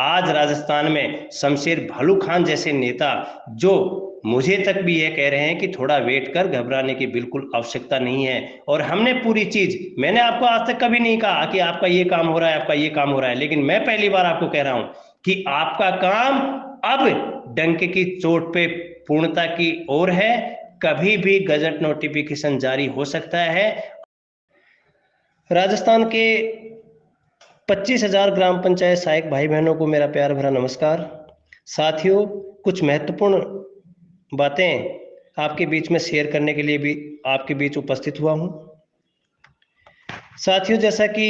आज राजस्थान में शमशेर भालू खान जैसे नेता, जो मुझे तक भी ये कह रहे हैं कि थोड़ा वेट कर, घबराने की बिल्कुल आवश्यकता नहीं है। और हमने पूरी चीज, मैंने आपको आज तक कभी नहीं कहा कि आपका ये काम हो रहा है, आपका ये काम हो रहा है, लेकिन मैं पहली बार आपको कह रहा हूं कि आपका काम अब डंके की चोट पे पूर्णता की ओर है। कभी भी गजट नोटिफिकेशन जारी हो सकता है। राजस्थान के 25,000 ग्राम पंचायत सहायक भाई बहनों को मेरा प्यार भरा नमस्कार। साथियों, कुछ महत्वपूर्ण बातें आपके बीच में शेयर करने के लिए भी आपके बीच उपस्थित हुआ हूं। साथियों, जैसा कि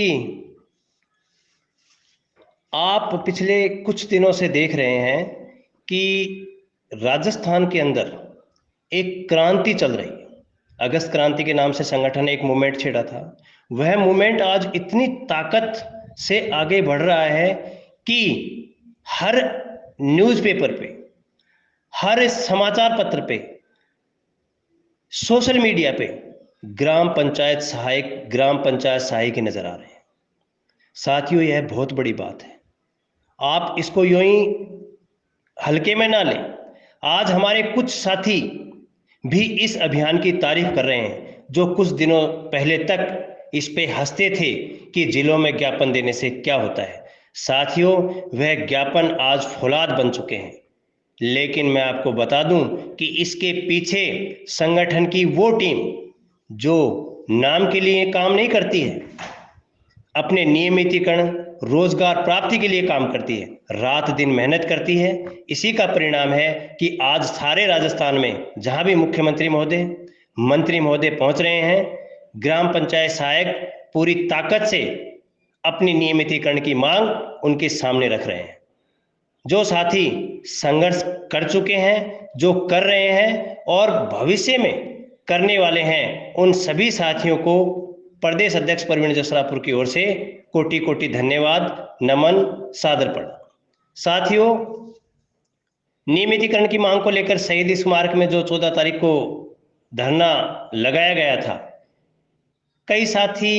आप पिछले कुछ दिनों से देख रहे हैं कि राजस्थान के अंदर एक क्रांति चल रही है। अगस्त क्रांति के नाम से संगठन एक मूवमेंट छेड़ा था। वह मूवमेंट आज इतनी ताकत से आगे बढ़ रहा है कि हर न्यूज़पेपर पे, हर समाचार पत्र पे, सोशल मीडिया पे ग्राम पंचायत सहायक नजर आ रहे हैं। साथियों, यह बहुत बड़ी बात है। आप इसको यूं ही हल्के में ना लें। आज हमारे कुछ साथी भी इस अभियान की तारीफ कर रहे हैं, जो कुछ दिनों पहले तक इस पे हंसते थे कि जिलों में ज्ञापन देने से क्या होता है। साथियों, वह ज्ञापन आज फौलाद बन चुके हैं। लेकिन मैं आपको बता दूं कि इसके पीछे संगठन की वो टीम जो नाम के लिए काम नहीं करती है, अपने नियमितीकरण, रोजगार प्राप्ति के लिए काम करती है, रात दिन मेहनत करती है। इसी का परिणाम है कि आज सारे राजस्थान में जहां भी मुख्यमंत्री महोदय, मंत्री महोदय पहुंच रहे हैं, ग्राम पंचायत सहायक पूरी ताकत से अपनी नियमितीकरण की मांग उनके सामने रख रहे हैं। जो साथी संघर्ष कर चुके हैं, जो कर रहे हैं और भविष्य में करने वाले हैं, उन सभी साथियों को प्रदेश अध्यक्ष प्रवीण जसरापुर की ओर से कोटि कोटि धन्यवाद, नमन, सादर प्रणाम। साथियों, नियमितीकरण की मांग को लेकर शहीद स्मारक में जो 14 तारीख को धरना लगाया गया था, कई साथी,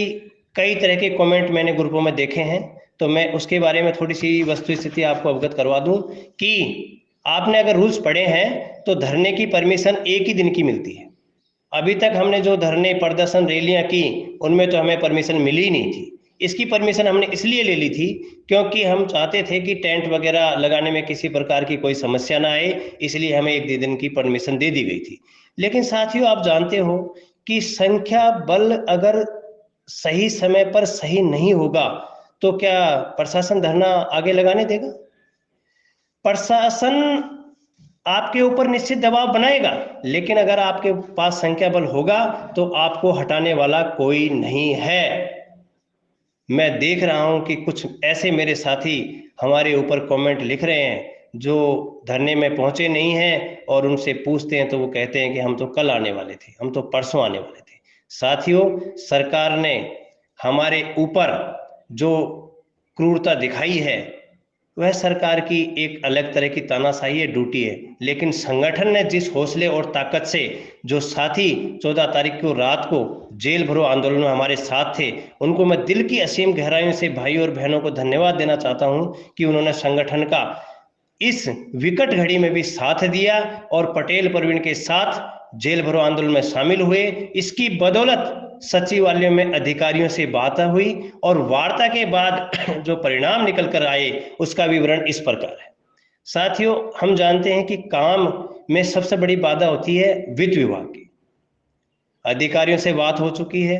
कई तरह के कमेंट मैंने ग्रुपों में देखे हैं। तो मैं उसके बारे में थोड़ी सी वस्तुस्थिति आपको अवगत करवा दूं कि आपने अगर रूल्स पढ़े हैं तो धरने की परमिशन एक ही दिन की मिलती है। अभी तक हमने जो धरने, प्रदर्शन, रैलियां की, उनमें तो हमें परमिशन मिली ही नहीं थी। इसकी परमिशन हमने इसलिए ले ली थी क्योंकि हम चाहते थे कि टेंट वगैरह लगाने में किसी प्रकार की कोई समस्या ना आए, इसलिए हमें एक दिन की परमिशन दे दी गई थी। लेकिन साथियों, आप जानते हो कि संख्या बल अगर सही समय पर सही नहीं होगा तो क्या प्रशासन धरना आगे लगाने देगा? प्रशासन आपके ऊपर निश्चित दबाव बनाएगा, लेकिन अगर आपके पास संख्या बल होगा तो आपको हटाने वाला कोई नहीं है। मैं देख रहा हूं कि कुछ ऐसे मेरे साथी हमारे ऊपर कमेंट लिख रहे हैं जो धरने में पहुंचे नहीं हैं, और उनसे पूछते हैं तो वो कहते हैं कि हम तो कल आने वाले थे, हम तो परसों आने वाले थे। साथियों, सरकार ने हमारे ऊपर जो क्रूरता दिखाई है, वह सरकार की एक अलग तरह की तानाशाही है, ड्यूटी है। लेकिन संगठन ने जिस हौसले और ताकत से जो साथी 14 तारीख को रात को जेल भरो आंदोलन में हमारे साथ थे, उनको मैं दिल की असीम गहराइयों से भाई और बहनों को धन्यवाद देना चाहता हूं कि उन्होंने संगठन का इस विकट घड़ी में भी साथ दिया और पटेल प्रवीण के साथ जेल भरो आंदोलन में शामिल हुए। इसकी बदौलत सचिवालय में अधिकारियों से बात हुई और वार्ता के बाद जो परिणाम निकल कर आए उसका विवरण इस प्रकार है। साथियों, हम जानते हैं कि काम में सबसे बड़ी बाधा होती है वित्त विभाग की। अधिकारियों से बात हो चुकी है।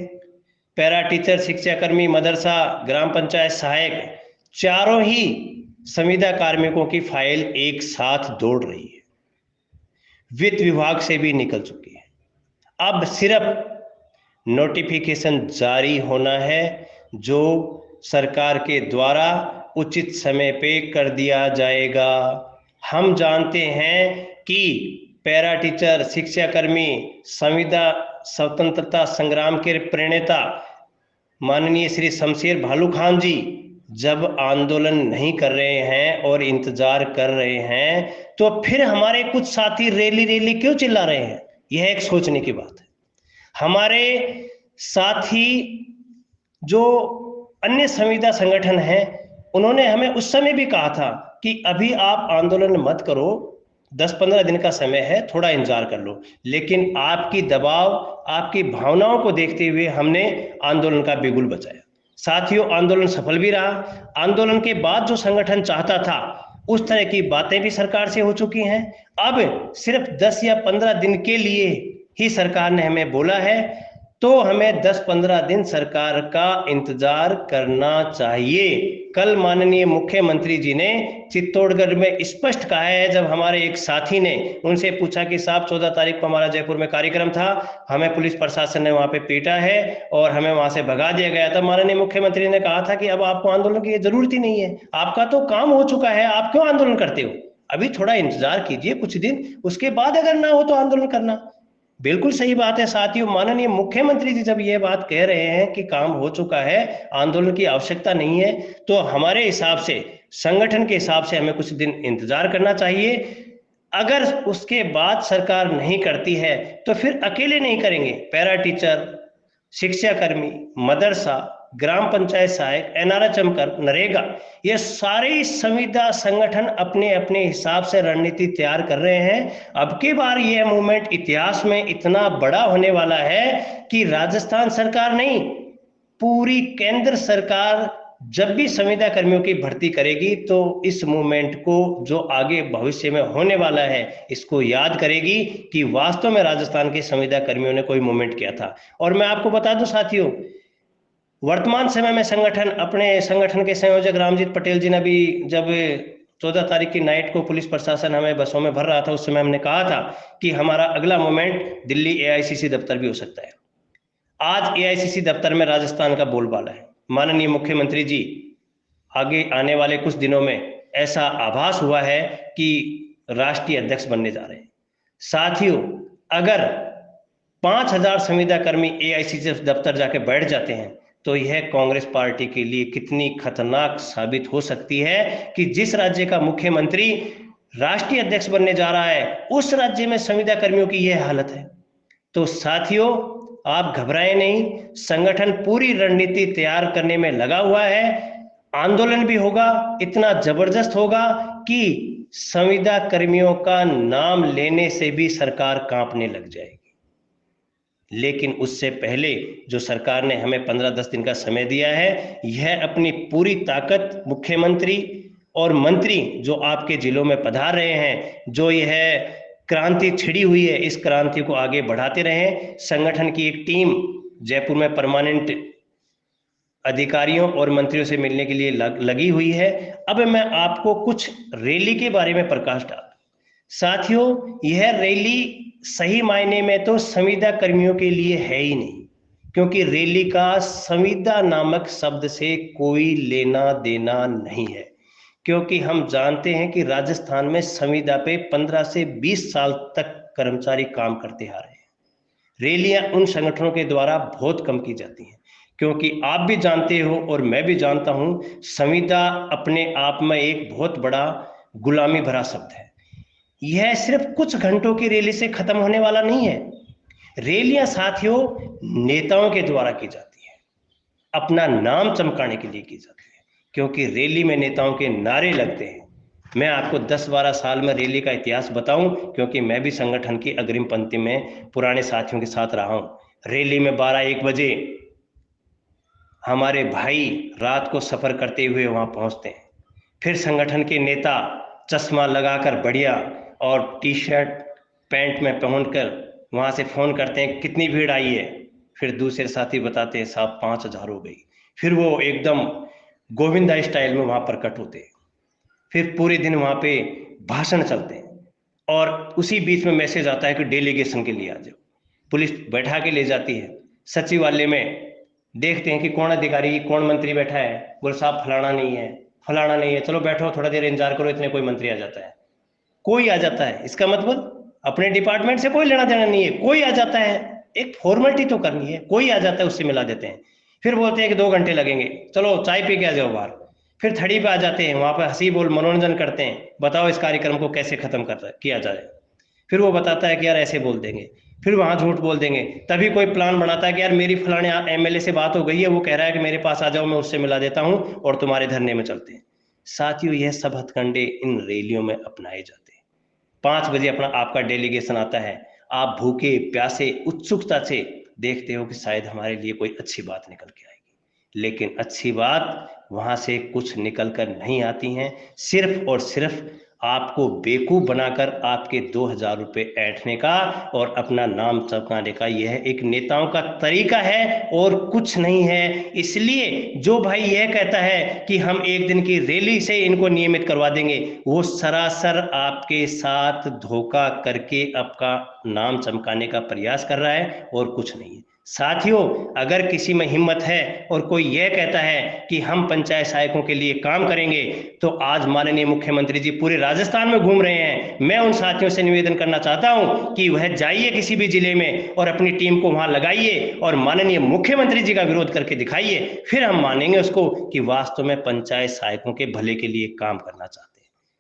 पैरा टीचर, शिक्षाकर्मी, मदरसा, ग्राम पंचायत सहायक, चारों ही संविदा कार्मिकों की फाइल एक साथ दौड़ रही है। वित्त विभाग से भी निकल चुकी है। अब सिर्फ नोटिफिकेशन जारी होना है, जो सरकार के द्वारा उचित समय पे कर दिया जाएगा। हम जानते हैं कि पैरा टीचर, शिक्षाकर्मी, संविदा स्वतंत्रता संग्राम के प्रणेता माननीय श्री शमशेर भालू खान जी जब आंदोलन नहीं कर रहे हैं और इंतजार कर रहे हैं, तो फिर हमारे कुछ साथी रैली रैली क्यों चिल्ला रहे हैं? यह एक सोचने की बात है। हमारे साथी जो अन्य संविदा संगठन हैं, उन्होंने हमें उस समय भी कहा था कि अभी आप आंदोलन मत करो, 10-15 दिन का समय है, थोड़ा इंतजार कर लो। लेकिन आपकी दबाव, आपकी भावनाओं को देखते हुए हमने आंदोलन का बिगुल बजाया। साथियों, आंदोलन सफल भी रहा। आंदोलन के बाद जो संगठन चाहता था उस तरह की बातें भी सरकार से हो चुकी हैं। अब सिर्फ 10 या 15 दिन के लिए ही सरकार ने हमें बोला है, तो हमें 10-15 दिन सरकार का इंतजार करना चाहिए। कल माननीय मुख्यमंत्री जी ने चित्तौड़गढ़ में स्पष्ट कहा है, जब हमारे एक साथी ने उनसे पूछा कि साहब 14 तारीख को हमारा जयपुर में कार्यक्रम था, हमें पुलिस प्रशासन ने वहां पे पीटा है और हमें वहां से भगा दिया गया था, माननीय मुख्यमंत्री ने कहा था कि अब आपको आंदोलन की जरूरत ही नहीं है, आपका तो काम हो चुका है, आप क्यों आंदोलन करते हो, अभी थोड़ा इंतजार कीजिए कुछ दिन, उसके बाद अगर ना हो तो आंदोलन करना। बिल्कुल सही बात है साथियों, माननीय मुख्यमंत्री जी जब ये बात कह रहे हैं कि काम हो चुका है, आंदोलन की आवश्यकता नहीं है, तो हमारे हिसाब से, संगठन के हिसाब से हमें कुछ दिन इंतजार करना चाहिए। अगर उसके बाद सरकार नहीं करती है तो फिर अकेले नहीं करेंगे, पैरा टीचर, शिक्षाकर्मी, मदरसा, ग्राम पंचायत सहायक, एनआरएचएम कर, नरेगा, ये सारे संविदा संगठन अपने अपने हिसाब से रणनीति तैयार कर रहे हैं। अब की बार यह मूवमेंट इतिहास में इतना बड़ा होने वाला है कि राजस्थान सरकार नहीं, पूरी केंद्र सरकार जब भी संविदा कर्मियों की भर्ती करेगी तो इस मूवमेंट को, जो आगे भविष्य में होने वाला है, इसको याद करेगी कि वास्तव में राजस्थान के संविदा कर्मियों ने कोई मूवमेंट किया था। और मैं आपको बता दूं साथियों, वर्तमान समय में संगठन, अपने संगठन के संयोजक रामजीत पटेल जी ने भी, जब 14 तारीख की नाइट को पुलिस प्रशासन हमें बसों में भर रहा था, उस समय हमने कहा था कि हमारा अगला मूवमेंट दिल्ली एआईसीसी दफ्तर भी हो सकता है। आज एआईसीसी दफ्तर में राजस्थान का बोलबाला है। माननीय मुख्यमंत्री जी आगे आने वाले कुछ दिनों में ऐसा आभास हुआ है कि राष्ट्रीय अध्यक्ष बनने जा रहे हैं। साथियों, अगर 5000 संविदा कर्मी एआईसीसी दफ्तर जाके बैठ जाते हैं तो यह कांग्रेस पार्टी के लिए कितनी खतरनाक साबित हो सकती है कि जिस राज्य का मुख्यमंत्री राष्ट्रीय अध्यक्ष बनने जा रहा है, उस राज्य में संविदा कर्मियों की यह हालत है। तो साथियों, आप घबराएं नहीं, संगठन पूरी रणनीति तैयार करने में लगा हुआ है। आंदोलन भी होगा, इतना जबरदस्त होगा कि संविदा कर्मियों का नाम लेने से भी सरकार कांपने लग जाएगी। लेकिन उससे पहले जो सरकार ने हमें 15-10 दिन का समय दिया है, यह अपनी पूरी ताकत, मुख्यमंत्री और मंत्री जो आपके जिलों में पधार रहे हैं, जो यह क्रांति छिड़ी हुई है, इस क्रांति को आगे बढ़ाते रहें। संगठन की एक टीम जयपुर में परमानेंट अधिकारियों और मंत्रियों से मिलने के लिए लगी हुई है। अब मैं आपको कुछ रैली के बारे में प्रकाश डाल। साथियों, यह रैली सही मायने में तो संविदा कर्मियों के लिए है ही नहीं, क्योंकि रैली का संविदा नामक शब्द से कोई लेना देना नहीं है, क्योंकि हम जानते हैं कि राजस्थान में संविदा पे 15 से 20 साल तक कर्मचारी काम करते आ रहे हैं। रैलियां उन संगठनों के द्वारा बहुत कम की जाती हैं, क्योंकि आप भी जानते हो और मैं भी जानता हूं, संविदा अपने आप में एक बहुत बड़ा गुलामी भरा शब्द है। यह सिर्फ कुछ घंटों की रैली से खत्म होने वाला नहीं है। रैलियां साथियों नेताओं के द्वारा की जाती है, अपना नाम चमकाने के लिए की जाती है, क्योंकि रैली में नेताओं के नारे लगते हैं। मैं आपको 10-12 साल में रैली का इतिहास बताऊं, क्योंकि मैं भी संगठन की अग्रिम पंक्ति में पुराने साथियों के साथ रहा हूं। रैली में 12-1 बजे हमारे भाई रात को सफर करते हुए वहां पहुंचते हैं। फिर संगठन के नेता चश्मा लगाकर बढ़िया और टी-शर्ट पैंट में पहनकर वहां से फोन करते हैं कितनी भीड़ आई है। फिर दूसरे साथी बताते हैं साहब 5000 हो गई। फिर वो एकदम गोविंदा स्टाइल में वहां प्रकट होते हैं। फिर पूरे दिन वहां पे भाषण चलते हैं और उसी बीच में मैसेज आता है कि डेलीगेशन के लिए आ जाओ। पुलिस बैठा के ले जाती है। सचिवालय में देखते हैं कि कौन अधिकारी, कौन मंत्री बैठा है, बोले साहब फलाना नहीं है, फलाना नहीं है, चलो बैठो थोड़ा देर इंतजार करो, इतने कोई मंत्री आ जाता है, कोई आ जाता है। इसका मतलब अपने डिपार्टमेंट से कोई लेना देना नहीं है, कोई आ जाता है, एक फॉर्मेलिटी तो करनी है, कोई आ जाता है, उससे मिला देते हैं। फिर बोलते हैं कि 2 घंटे लगेंगे, चलो चाय पी के आ जाओ बाहर। फिर थड़ी पे आ जाते हैं, वहां पर हंसी बोल मनोरंजन करते हैं, बताओ इस कार्यक्रम को कैसे खत्म किया जाए। फिर वो बताता है कि यार ऐसे बोल देंगे, फिर वहां झूठ बोल देंगे, तभी कोई प्लान बनाता है कि यार मेरी फलाने एमएलए से बात हो गई है, वो कह रहा है कि मेरे पास आ जाओ, मैं उससे मिला देता हूं और तुम्हारे धरने में चलते हैं। साथियों, यह सब हथकंडे इन रैलियों में अपनाए जाते हैं। 5 बजे अपना आपका डेलीगेशन आता है, आप भूखे प्यासे उत्सुकता से देखते हो कि शायद हमारे लिए कोई अच्छी बात निकल के आएगी, लेकिन अच्छी बात वहां से कुछ निकल कर नहीं आती हैं। सिर्फ और सिर्फ आपको बेवकूफ बनाकर आपके 2,000 रुपए ऐंठने का और अपना नाम चमकाने का यह एक नेताओं का तरीका है और कुछ नहीं है। इसलिए जो भाई यह कहता है कि हम एक दिन की रैली से इनको नियमित करवा देंगे, वो सरासर आपके साथ धोखा करके आपका नाम चमकाने का प्रयास कर रहा है और कुछ नहीं है। साथियों, अगर किसी में हिम्मत है और कोई यह कहता है कि हम पंचायत सहायकों के लिए काम करेंगे, तो आज माननीय मुख्यमंत्री जी पूरे राजस्थान में घूम रहे हैं। मैं उन साथियों से निवेदन करना चाहता हूं कि वह जाइए किसी भी जिले में और अपनी टीम को वहां लगाइए और माननीय मुख्यमंत्री जी का विरोध करके दिखाइए, फिर हम मानेंगे उसको कि वास्तव में पंचायत सहायकों के भले के लिए काम करना चाहते हैं।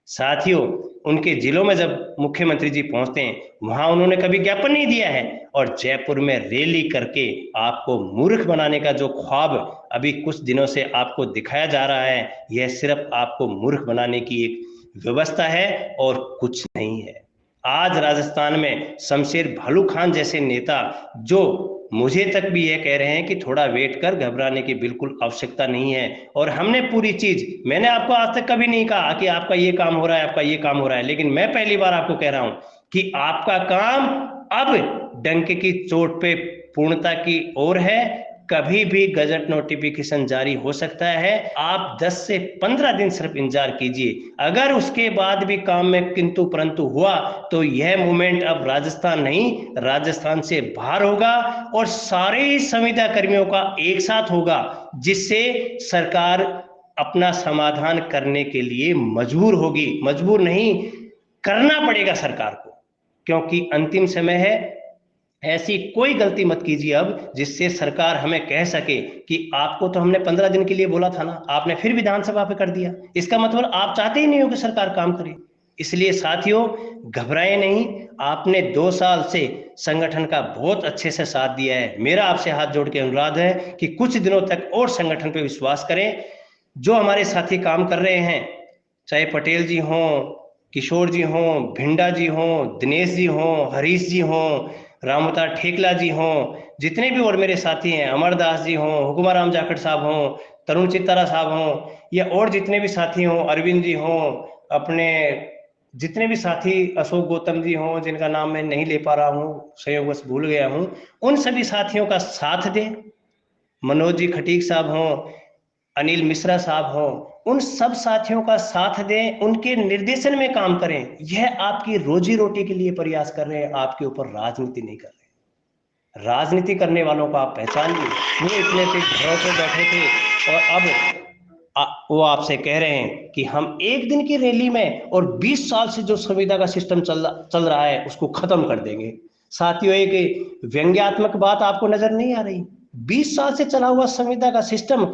साथियों, उनके जिलों में जब मुख्यमंत्री जी पहुंचते हैं, वहां उन्होंने कभी ज्ञापन नहीं दिया है, और जयपुर में रैली करके आपको मूर्ख बनाने का जो ख्वाब अभी कुछ दिनों से आपको दिखाया जा रहा है, यह सिर्फ आपको मूर्ख बनाने की एक व्यवस्था है और कुछ नहीं है। आज राजस्थान में शमशेर भालू खान जैसे नेता, जो मुझे तक भी यह कह रहे हैं कि थोड़ा वेट कर, घबराने की बिल्कुल आवश्यकता नहीं है, और हमने पूरी चीज, मैंने आपको आज तक कभी नहीं कहा कि आपका ये काम हो रहा है, आपका ये काम हो रहा है, लेकिन मैं पहली बार आपको कह रहा हूं कि आपका काम अब डंक की चोट पे पूर्णता की ओर है। कभी भी गजट नोटिफिकेशन जारी हो सकता है, आप 10 से 15 दिन सिर्फ इंतजार कीजिए। अगर उसके बाद भी काम में किंतु परंतु हुआ, तो यह मूवमेंट अब राजस्थान नहीं, राजस्थान से बाहर होगा और सारे ही संविदा कर्मियों का एक साथ होगा, जिससे सरकार अपना समाधान करने के लिए मजबूर होगी। मजबूर नहीं, करना पड़ेगा सरकार को, क्योंकि अंतिम समय है। ऐसी कोई गलती मत कीजिए अब जिससे सरकार हमें कह सके कि आपको तो हमने 15 दिन के लिए बोला था ना, आपने फिर विधानसभा पे कर दिया। इसका मतलब आप चाहते ही नहीं हो कि सरकार काम करे। इसलिए साथियों, घबराएं नहीं। आपने 2 साल से संगठन का बहुत अच्छे से साथ दिया है। मेरा आपसे हाथ जोड़ के अनुरोध है कि कुछ दिनों तक और संगठन पे विश्वास करें। जो हमारे साथी काम कर रहे हैं, चाहे पटेल जी हों, किशोर जी हों, भिंडा जी हों, दिनेश जी हों, हरीश जी हों, रामवतार ठेकला जी हों, जितने भी और मेरे साथी हैं, अमरदास जी हों, हुकुमाराम जाखड़ साहब हों, तरुण चित्तारा साहब हों, या और जितने भी साथी हों, अरविंद जी हों, अपने जितने भी साथी, अशोक गौतम जी हों, जिनका नाम मैं नहीं ले पा रहा हूँ, संयोगवश भूल गया हूँ, उन सभी साथियों का साथ दें। मनोज जी खटीक साहब हों, अनिल मिश्रा साहब हों, उन सब साथियों का साथ दें, उनके निर्देशन में काम करें। यह आपकी रोजी रोटी के लिए प्रयास कर रहे हैं, आपके ऊपर राजनीति नहीं कर रहे। राजनीति करने वालों को आप पहचानिए। वो इतने थे, घरों पे बैठे थे, और अब वो आपसे कह रहे हैं कि हम एक दिन की रैली में और 20 साल से जो संविदा का सिस्टम चल रहा है उसको खत्म कर देंगे। साथियों, एक व्यंग्यात्मक बात आपको नजर नहीं आ रही? 20 साल से चला हुआ संविदा का सिस्टम